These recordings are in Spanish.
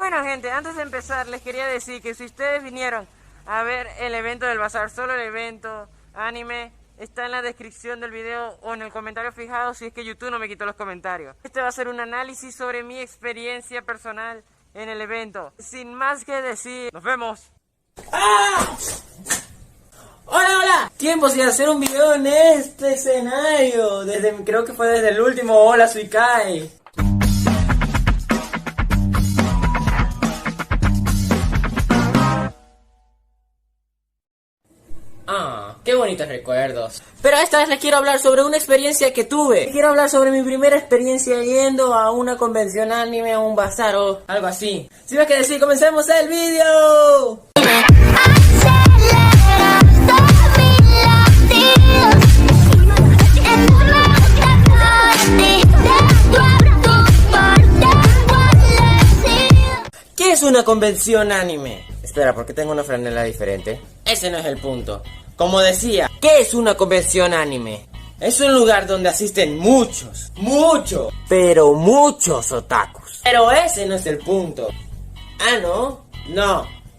Bueno gente, antes de empezar les quería decir que si ustedes vinieron a ver el evento del bazar, solo el evento anime, está en la descripción del video o en el comentario fijado si es que YouTube no me quitó los comentarios. Este va a ser un análisis sobre mi experiencia personal en el evento. Sin más que decir, nos vemos. ¡Ah! Hola, tiempo sin hacer un video en este escenario. Creo que fue desde el último Hola Suikai. Qué bonitos recuerdos. Pero esta vez les quiero hablar sobre una experiencia que tuve. Quiero hablar sobre mi primera experiencia yendo a una convención anime, a un bazar o algo así. Sin más que decir, comencemos el video. ¿Qué es una convención anime? Espera, ¿por qué tengo una franela diferente? Ese no es el punto. Como decía, ¿qué es una convención anime? Es un lugar donde asisten muchos otakus. Pero ese no es el punto. Ah, ¿no?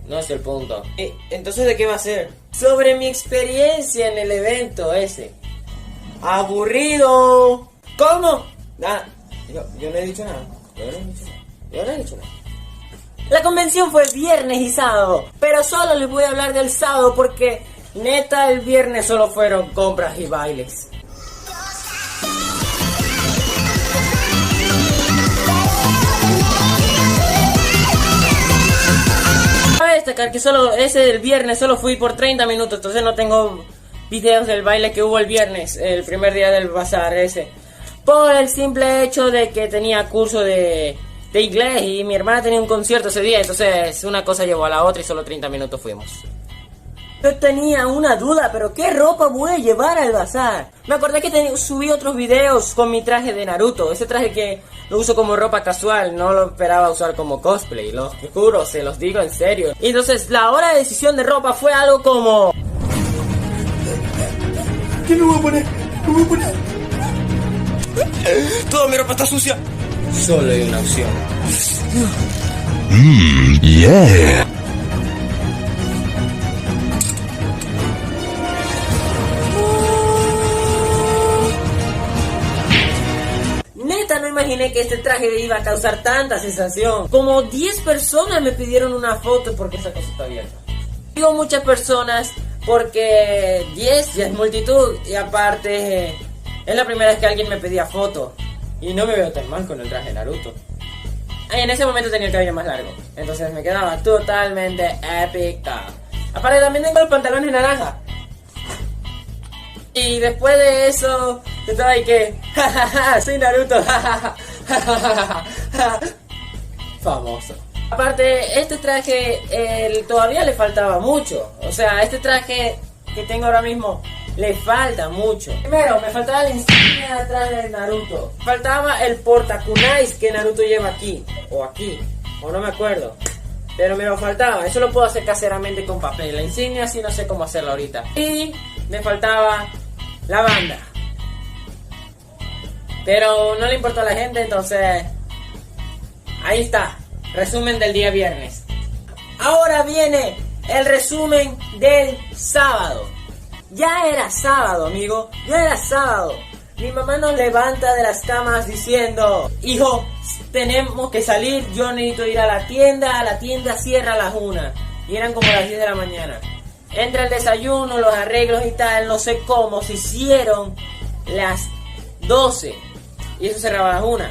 No es el punto. Entonces, ¿de qué va a ser? Sobre mi experiencia en el evento ese. Aburrido. ¿Cómo? Yo no he dicho nada. Yo no he dicho nada. La convención fue viernes y sábado, pero solo les voy a hablar del sábado porque neta el viernes solo fueron compras y bailes. Cabe destacar que solo ese del viernes solo fui por 30 minutos, entonces no tengo videos del baile que hubo el viernes, el primer día del bazar ese. Por el simple hecho de que tenía curso de inglés y mi hermana tenía un concierto ese día, entonces una cosa llevó a la otra y solo 30 minutos fuimos. Yo tenía una duda, pero ¿qué ropa voy a llevar al bazar? Me acordé que subí otros videos con mi traje de Naruto, ese traje que lo uso como ropa casual, no lo esperaba usar como cosplay, lo juro, se los digo en serio. Y entonces la hora de decisión de ropa fue algo como... ¿Qué me voy a poner? ¿Qué me voy a poner? Toda mi ropa está sucia. Solo hay una opción. Yeah. Neta, no imaginé que este traje iba a causar tanta sensación. Como 10 personas me pidieron una foto porque esa cosa está abierta. Digo muchas personas porque 10 ya es multitud y aparte es la primera vez que alguien me pedía foto. Y no me veo tan mal con el traje de Naruto. En ese momento tenía el cabello más largo, entonces me quedaba totalmente épica. Aparte también tengo los pantalones naranja. Y después de eso, estaba ahí que... jajaja, soy Naruto, famoso. Aparte, este traje todavía le faltaba mucho. O sea, este traje que tengo ahora mismo le falta mucho. Primero, me faltaba la insignia atrás de Naruto. Faltaba el portakunais que Naruto lleva aquí. O no me acuerdo. Pero me lo faltaba. Eso lo puedo hacer caseramente con papel. La insignia sí no sé cómo hacerla ahorita. Y me faltaba la banda. Pero no le importó a la gente, entonces... ahí está. Resumen del día viernes. Ahora viene el resumen del sábado. Ya era sábado, amigo, ya era sábado. Mi mamá nos levanta de las camas diciendo: hijo, tenemos que salir, yo necesito ir a la tienda cierra a las 1. Y eran como las 10 de la mañana. Entra el desayuno, los arreglos y tal, no sé cómo, se hicieron las 12. Y eso cerraba a las 1,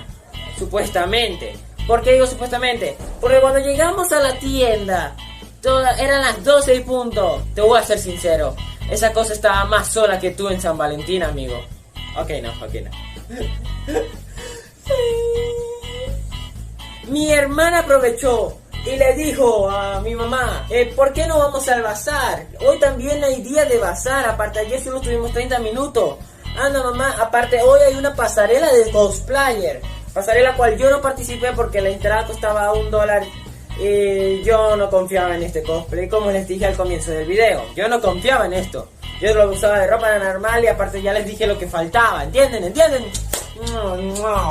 supuestamente. ¿Por qué digo supuestamente? Porque cuando llegamos a la tienda, eran las 12 y punto. Te voy a ser sincero. Esa cosa estaba más sola que tú en San Valentín, amigo. Ok, no. Mi hermana aprovechó y le dijo a mi mamá: ¿por qué no vamos al bazar? Hoy también hay día de bazar. Aparte, ayer solo tuvimos 30 minutos. Anda, mamá, aparte hoy hay una pasarela de cosplayer. Pasarela cual yo no participé porque la entrada costaba $1. Y yo no confiaba en este cosplay, como les dije al comienzo del video. Yo no confiaba en esto. Yo lo usaba de ropa normal y aparte ya les dije lo que faltaba. ¿Entienden?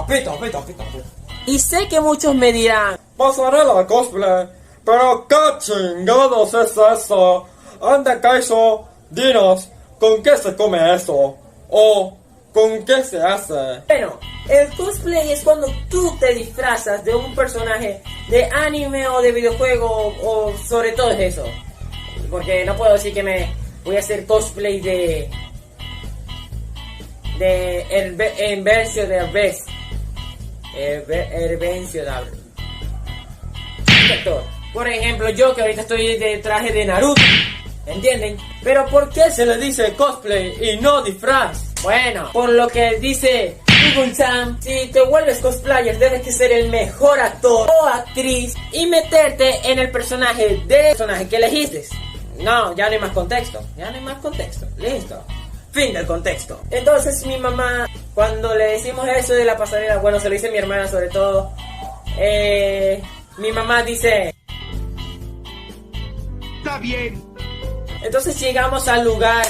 Pito. Y sé que muchos me dirán: pasarela cosplay. Pero qué chingados es eso. Anda, Kaizo, dinos, ¿con qué se come eso? O ¿con qué se hace? Bueno, el cosplay es cuando tú te disfrazas de un personaje de anime o de videojuego o sobre todo es eso. Porque no puedo decir que me voy a hacer cosplay de Hervencio de Herbes. Hervencio de Herbes. Por ejemplo, yo que ahorita estoy de traje de Naruto. ¿Entienden? Pero ¿por qué se le dice cosplay y no disfraz? Bueno, por lo que dice Google-san, si te vuelves cosplayer debes que ser el mejor actor o actriz y meterte en el personaje que elegiste. No, ya no hay más contexto. Listo. Fin del contexto. Entonces mi mamá, cuando le decimos eso de la pasarela, bueno, se lo dice mi hermana sobre todo, mi mamá dice... Está bien. Entonces llegamos al lugar,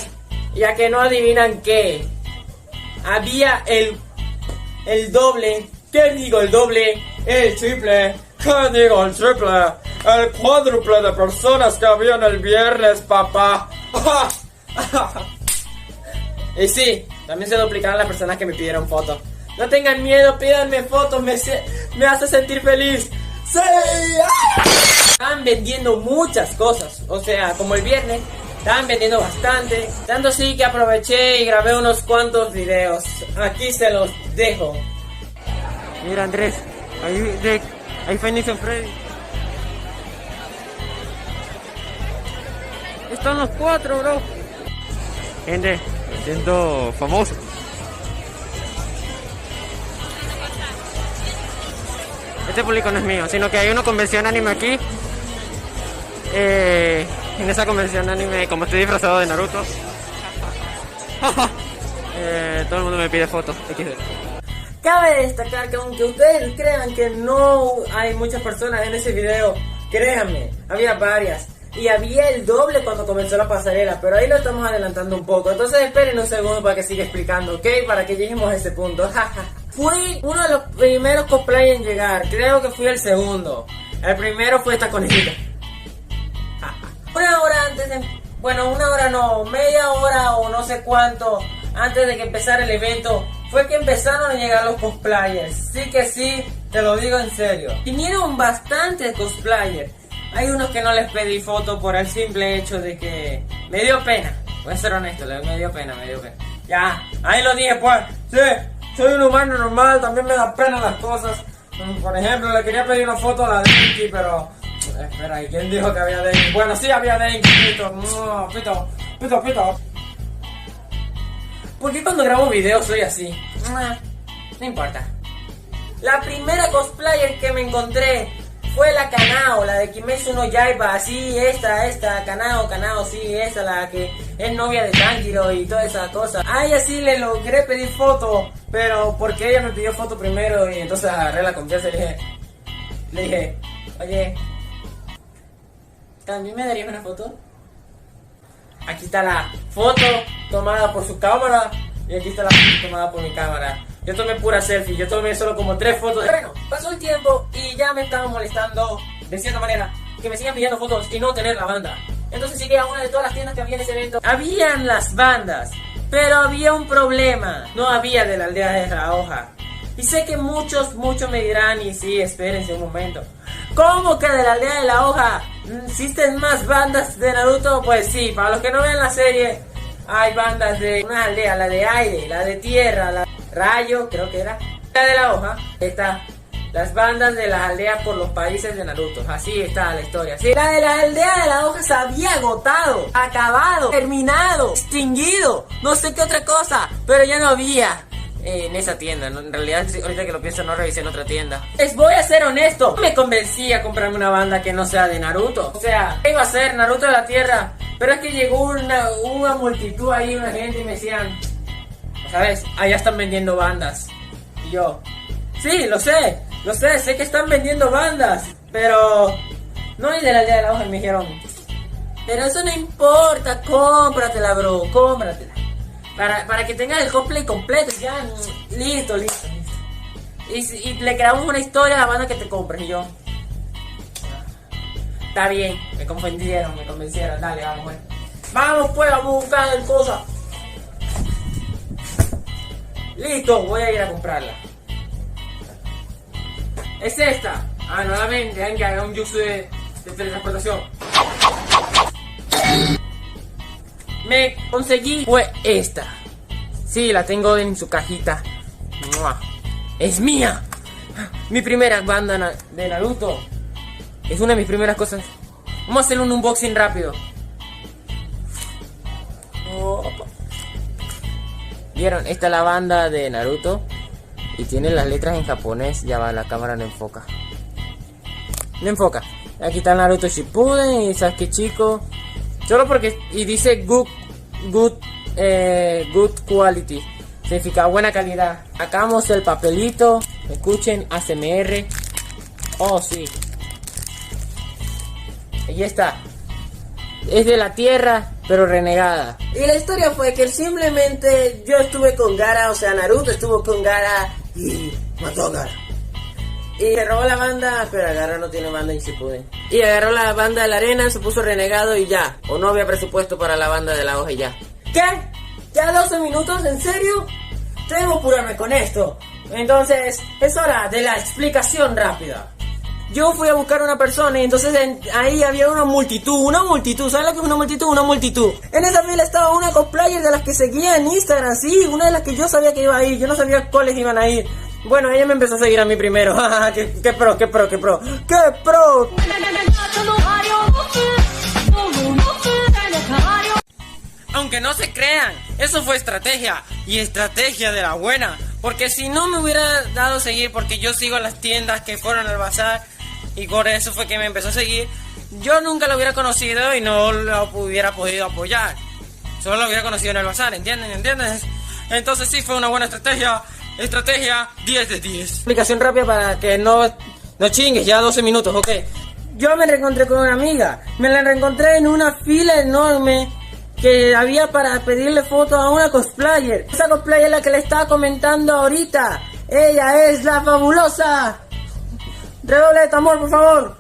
ya que no adivinan qué. Había el doble. ¿Qué digo el doble? El triple. ¿Qué digo el triple? El cuádruple de personas que habían el viernes, papá. Y sí, también se duplicaron las personas que me pidieron fotos. No tengan miedo, pídanme fotos, me hace sentir feliz. ¡Sí! Estaban vendiendo muchas cosas, o sea, como el viernes, estaban vendiendo bastante. Tanto así que aproveché y grabé unos cuantos videos. Aquí se los dejo. Mira, Andrés, ahí fue Nissan Freddy. Están los 4, bro. Gente, me siento famoso. Este público no es mío, sino que hay una convención anime aquí. En esa convención anime, como estoy disfrazado de Naruto, todo el mundo me pide fotos. Cabe destacar que aunque ustedes crean que no hay muchas personas en ese video, créanme, había varias. Y había el doble cuando comenzó la pasarela, pero ahí lo estamos adelantando un poco. Entonces esperen un segundo para que siga explicando, ¿ok? Para que lleguemos a ese punto. Fui uno de los primeros cosplayers en llegar, creo que fui el segundo. El primero fue esta conejita. Una hora antes una hora no, media hora o no sé cuánto antes de que empezara el evento, fue que empezaron a llegar los cosplayers. Sí que sí, te lo digo en serio. Vinieron bastantes cosplayers. Hay unos que no les pedí foto por el simple hecho de que me dio pena. Voy a ser honesto, me dio pena. Ya, ahí lo dije, pues. Sí, soy un humano normal, también me da pena las cosas. Por ejemplo, le quería pedir una foto a la Denki, pero... Espera, ¿y quién dijo que había Denki? Bueno, sí había Denki, pito. Porque cuando grabo videos soy así. No importa. La primera cosplayer que me encontré fue la Kanao, la de Kimetsu no Yaiba, sí, esta, Kanao, sí, esa, la que es novia de Tanjiro y toda esa cosa. A ella sí le logré pedir foto, pero porque ella me pidió foto primero y entonces agarré la confianza y le dije, oye, ¿también me darías una foto? Aquí está la foto tomada por su cámara y aquí está la foto tomada por mi cámara. Yo tomé pura selfie, yo tomé solo como 3 fotos. Bueno, pasó el tiempo y ya me estaban molestando, de cierta manera, que me sigan pidiendo fotos y no tener la banda. Entonces llegué a una de todas las tiendas que había en ese evento. Habían las bandas, pero había un problema. No había de la aldea de la hoja. Y sé que muchos me dirán, y sí, espérense un momento. ¿Cómo que de la aldea de la hoja? ¿Existen más bandas de Naruto? Pues sí, para los que no ven la serie, hay bandas de una aldea, la de aire, la de tierra, la Rayo, creo que era. La de la hoja, está las bandas de las aldeas por los países de Naruto. Así está la historia. ¿Sí? La de la aldea de la hoja se había agotado, acabado, terminado, extinguido, no sé qué otra cosa, pero ya no había en esa tienda. ¿No? En realidad, ahorita que lo pienso, no revisé en otra tienda. Les voy a ser honesto, me convencí a comprarme una banda que no sea de Naruto. O sea, iba a ser Naruto de la Tierra, pero es que llegó una multitud ahí, una gente y me decían, ¿sabes? Allá están vendiendo bandas. Y yo, sí, lo sé, sé que están vendiendo bandas, pero no hay de la aldea de la hoja. Y me dijeron, pero eso no importa, cómpratela, bro, cómpratela. Para que tengas el cosplay completo, ya, listo. Y le creamos una historia a la banda que te compres. Y yo, Está bien, me convencieron, dale, vamos pues. Vamos pues, vamos a buscar el cosa. Listo, voy a ir a comprarla. Es esta. Ah, no la ven, dejen que haga un jutsu de teletransportación. Me conseguí fue esta. Sí, la tengo en su cajita. ¡Mua! ¡Es mía! Mi primera banda de Naruto. Es una de mis primeras cosas. Vamos a hacer un unboxing rápido. ¿Vieron? Esta es la banda de Naruto. Y tiene las letras en japonés. Ya va, la cámara no enfoca. No enfoca. Aquí está Naruto Shippuden y Sasuke chico. Solo porque... Y dice good quality. Significa buena calidad. Sacamos el papelito. Escuchen ASMR. Oh, sí. Ahí está. Es de la tierra, pero renegada. Y la historia fue que simplemente yo estuve con Gaara, o sea, Naruto estuvo con Gaara y mató a Gaara. Y se robó la banda, pero Gaara no tiene banda en Shippuden. Y agarró la banda de la arena, se puso renegado y ya. O no había presupuesto para la banda de la hoja y ya. ¿Qué? ¿Ya 12 minutos? ¿En serio? Tengo que apurarme con esto. Entonces, es hora de la explicación rápida. Yo fui a buscar a una persona y entonces ahí había una multitud. ¿Sabes lo que es una multitud? Una multitud. En esa fila estaba una cosplayer de las que seguía en Instagram, sí, una de las que yo sabía que iba a ir. Yo no sabía cuáles iban a ir. Bueno, ella me empezó a seguir a mí primero. ¡Qué pro! Aunque no se crean, eso fue estrategia. Y estrategia de la buena. Porque si no me hubiera dado seguir, porque yo sigo las tiendas que fueron al bazar, y por eso fue que me empezó a seguir, yo nunca lo hubiera conocido y no lo hubiera podido apoyar. Solo lo hubiera conocido en el bazar, ¿entiendes? Entonces sí fue una buena estrategia. Estrategia 10 de 10. Explicación rápida para que no chingues, ya 12 minutos, ok. Yo me reencontré con una amiga. Me la reencontré en una fila enorme que había para pedirle fotos a una cosplayer. Esa cosplayer es la que le estaba comentando ahorita. Ella es la fabulosa. Redoble de tambor, por favor.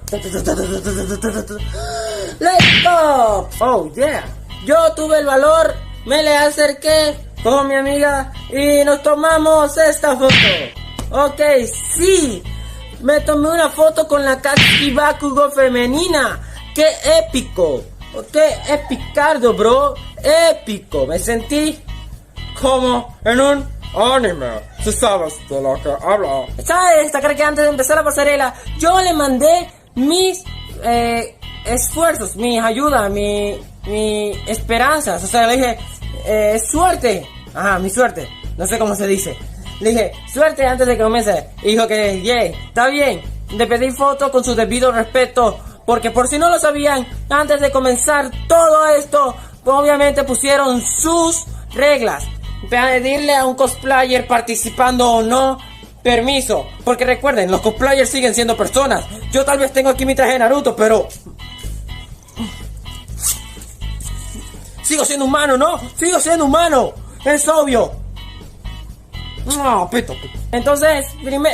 Let's go. Oh, yeah. Yo tuve el valor, me le acerqué con mi amiga y nos tomamos esta foto. Ok, sí. Me tomé una foto con la Katsuki Bakugo femenina. ¡Qué épico! ¡Qué epicardo, bro! ¡Épico! Me sentí como en un anime. Si sabes de lo que hablo. ¿Sabes destacar que antes de empezar la pasarela yo le mandé mis esfuerzos, mis ayudas, mis esperanzas? O sea, le dije, suerte. Ajá, mi suerte. No sé cómo se dice. Le dije, suerte antes de que comience. Y dijo que, está bien. Le pedí fotos con su debido respeto. Porque por si no lo sabían, antes de comenzar todo esto, obviamente pusieron sus reglas. Pedirle a un cosplayer participando o no, permiso. Porque recuerden, los cosplayers siguen siendo personas. Yo tal vez tengo aquí mi traje de Naruto, pero sigo siendo humano, ¿no? Sigo siendo humano. Es obvio. No, pito. Entonces,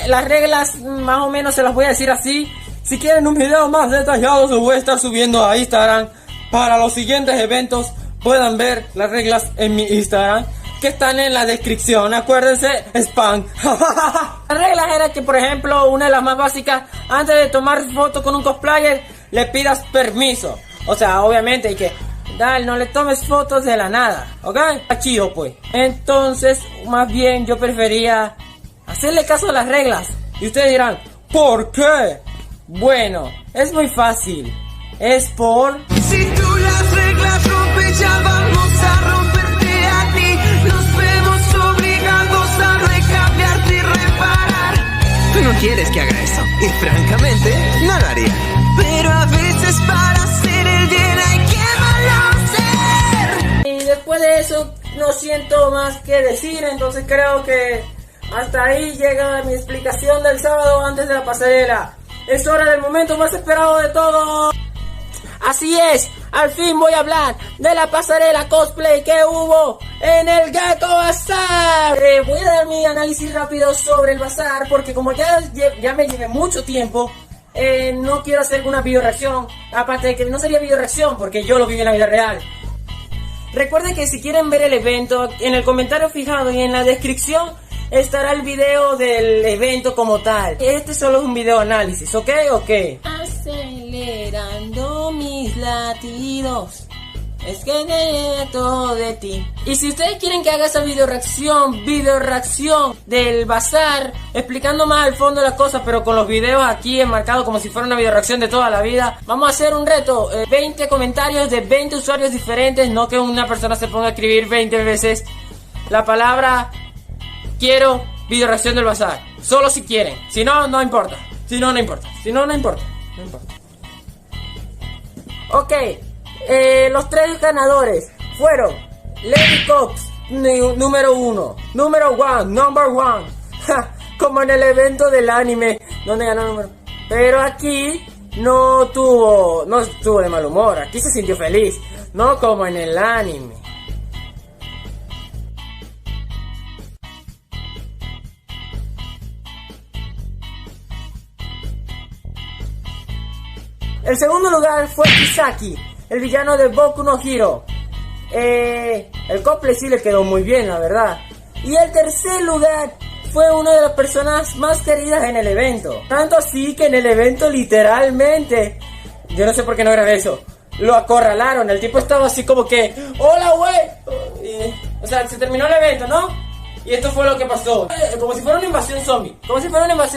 las reglas más o menos se las voy a decir así. Si quieren un video más detallado, se voy a estar subiendo a Instagram. Para los siguientes eventos puedan ver las reglas en mi Instagram, que están en la descripción. Acuérdense, spam. Las reglas era que, por ejemplo, una de las más básicas, antes de tomar fotos con un cosplayer, le pidas permiso. O sea, obviamente hay que dale, no le tomes fotos de la nada, ¿ok? Está chido, pues. Entonces, más bien yo prefería hacerle caso a las reglas. Y ustedes dirán, ¿por qué? Bueno, es muy fácil. Es por... Si tú las reglas rompes, ya vamos a romperte a ti. Nos vemos obligados a recambiarte y reparar. Tú no quieres que haga eso, y francamente, no lo haría. Pero a veces para hacer el bien hay que hacer. Y después de eso no siento más que decir, entonces creo que hasta ahí llega mi explicación del sábado antes de la pasarela. Es hora del momento más esperado de todo. Así es, al fin voy a hablar de la pasarela cosplay que hubo en el Gecko Bazar. Voy a dar mi análisis rápido sobre el bazar porque como ya me llevé mucho tiempo, no quiero hacer una video reacción. Aparte de que no sería video reacción porque yo lo viví en la vida real. Recuerden que si quieren ver el evento, en el comentario fijado y en la descripción estará el video del evento como tal. Este solo es un video análisis, ¿ok? Ok. Acelerando mis latidos, es que de todo de ti. Y si ustedes quieren que haga esa video reacción del bazar, explicando más al fondo las cosas, pero con los videos aquí enmarcados como si fuera una video reacción de toda la vida, vamos a hacer un reto, 20 comentarios de 20 usuarios diferentes, no que una persona se ponga a escribir 20 veces la palabra quiero video reacción del bazar, solo si quieren, si no, no importa, si no, no importa, si no, no importa, no importa. Ok. Los 3 ganadores fueron Lady Cox, número 1, number one, como en el evento del anime, donde ganó número. Pero aquí no estuvo de mal humor, aquí se sintió feliz, no como en el anime. El segundo lugar fue Kisaki, el villano de Boku no Hero. El cosplay sí le quedó muy bien, la verdad. Y el tercer lugar fue una de las personas más queridas en el evento. Tanto así que en el evento literalmente, yo no sé por qué no grabé eso, lo acorralaron. El tipo estaba así como que, hola güey. O sea, se terminó el evento, ¿no? Y esto fue lo que pasó. Como si fuera una invasión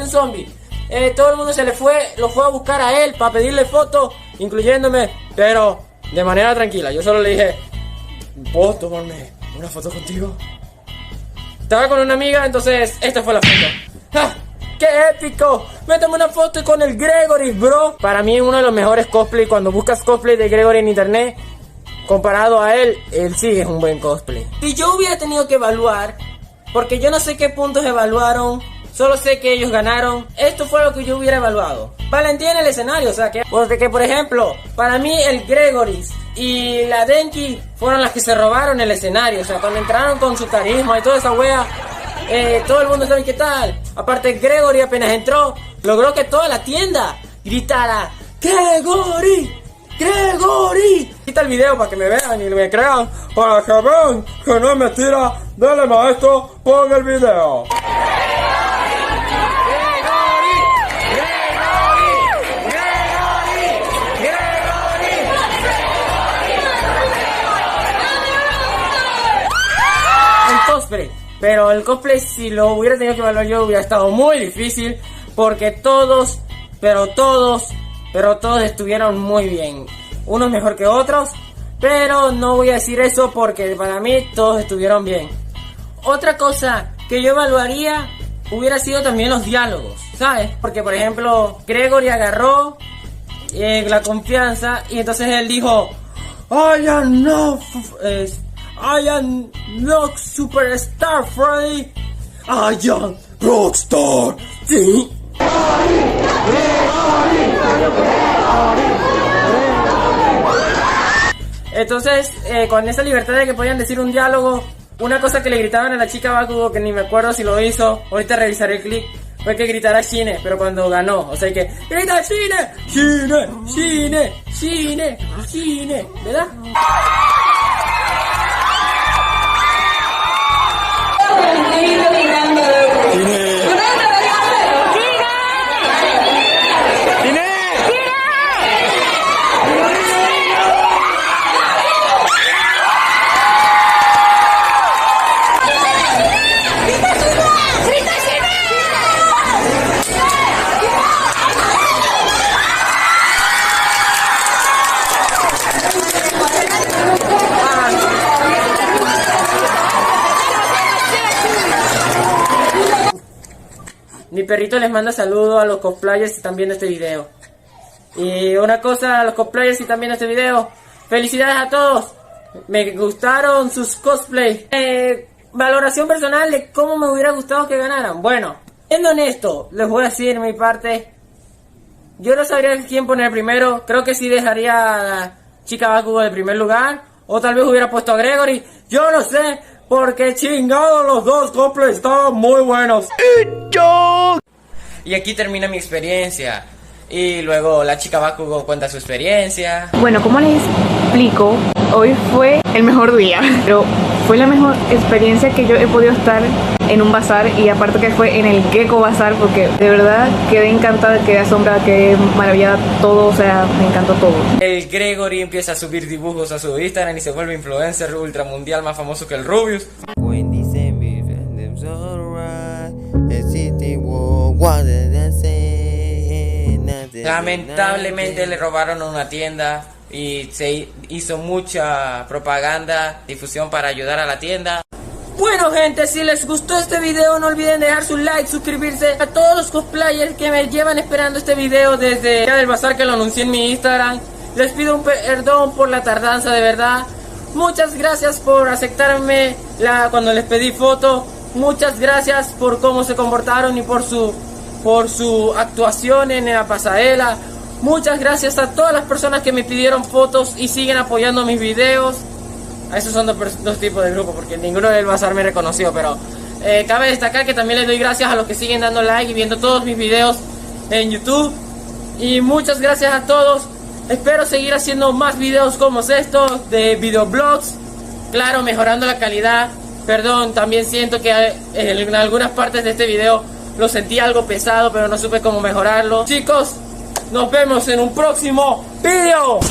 zombie. Todo el mundo lo fue a buscar a él para pedirle fotos, incluyéndome, pero de manera tranquila. Yo solo le dije, ¿puedo tomarme una foto contigo? Estaba con una amiga, entonces esta fue la foto. ¡Ja! ¡Qué épico! Me tomé una foto con el Gregory, bro. Para mí es uno de los mejores cosplay. Cuando buscas cosplay de Gregory en internet, comparado a él sí es un buen cosplay. Si yo hubiera tenido que evaluar, porque yo no sé qué puntos evaluaron, solo sé que ellos ganaron. Esto fue lo que yo hubiera evaluado. Valentía en el escenario, o sea que, porque por ejemplo, para mí el Gregory y la Denki fueron las que se robaron el escenario. O sea, cuando entraron con su carisma y toda esa wea, todo el mundo sabe qué tal. Aparte, Gregory apenas entró, logró que toda la tienda gritara ¡Gregory! ¡Gregory! Quita el video para que me vean y me crean. Para que vean que no es mentira, dale maestro, pon el video. Pero el cosplay, si lo hubiera tenido que evaluar yo, hubiera estado muy difícil, porque todos estuvieron muy bien, unos mejor que otros, pero no voy a decir eso porque para mí todos estuvieron bien. Otra cosa que yo evaluaría hubiera sido también los diálogos, ¿sabes? Porque por ejemplo Gregory agarró la confianza y entonces él dijo I am not superstar Freddy, I am rockstar, ¿sí? Entonces, con esa libertad de que podían decir un diálogo, una cosa que le gritaban a la chica Bakugo, que ni me acuerdo si lo hizo, ahorita revisaré el clip, fue que gritara Shine, pero cuando ganó, o sea que grita Shine, Shine, Shine, Shine, Shine, ¿verdad? Mi perrito les manda saludos a los cosplayers que están viendo este video. Y una cosa a los cosplayers que están viendo este video, felicidades a todos. Me gustaron sus cosplays. Valoración personal de cómo me hubiera gustado que ganaran. Bueno, siendo honesto, les voy a decir mi parte. Yo no sabría quién poner primero. Creo que sí dejaría a Chica Bakugo de primer lugar. O tal vez hubiera puesto a Gregory. Yo no sé. Porque chingados, los dos cosplays estaban muy buenos. Y aquí termina mi experiencia. Y luego la chica Bakugo cuenta su experiencia. Bueno, ¿cómo les explico? Hoy fue el mejor día, pero fue la mejor experiencia que yo he podido estar en un bazar, y aparte que fue en el Gecko Bazar, porque de verdad quedé encantada, quedé asombrada, quedé maravillada, todo, o sea, me encantó todo. El Gregory empieza a subir dibujos a su Instagram y se vuelve influencer ultramundial más famoso que el Rubius. Lamentablemente le robaron una tienda y se hizo mucha propaganda, difusión para ayudar a la tienda. Bueno gente, si les gustó este video no olviden dejar su like, suscribirse. A todos los cosplayers que me llevan esperando este video desde el bazar que lo anuncié en mi Instagram, les pido un perdón por la tardanza, de verdad. Muchas gracias por aceptarme cuando les pedí foto. Muchas gracias por cómo se comportaron y por su actuación en la pasarela. Muchas gracias a todas las personas que me pidieron fotos y siguen apoyando mis videos. Esos son dos tipos de grupos, porque ninguno del bazar me reconoció, pero cabe destacar que también les doy gracias a los que siguen dando like y viendo todos mis videos en YouTube. Y muchas gracias a todos. Espero seguir haciendo más videos como estos, de videoblogs, claro, mejorando la calidad. Perdón, también siento que en algunas partes de este video lo sentí algo pesado, pero no supe cómo mejorarlo. Chicos, nos vemos en un próximo video.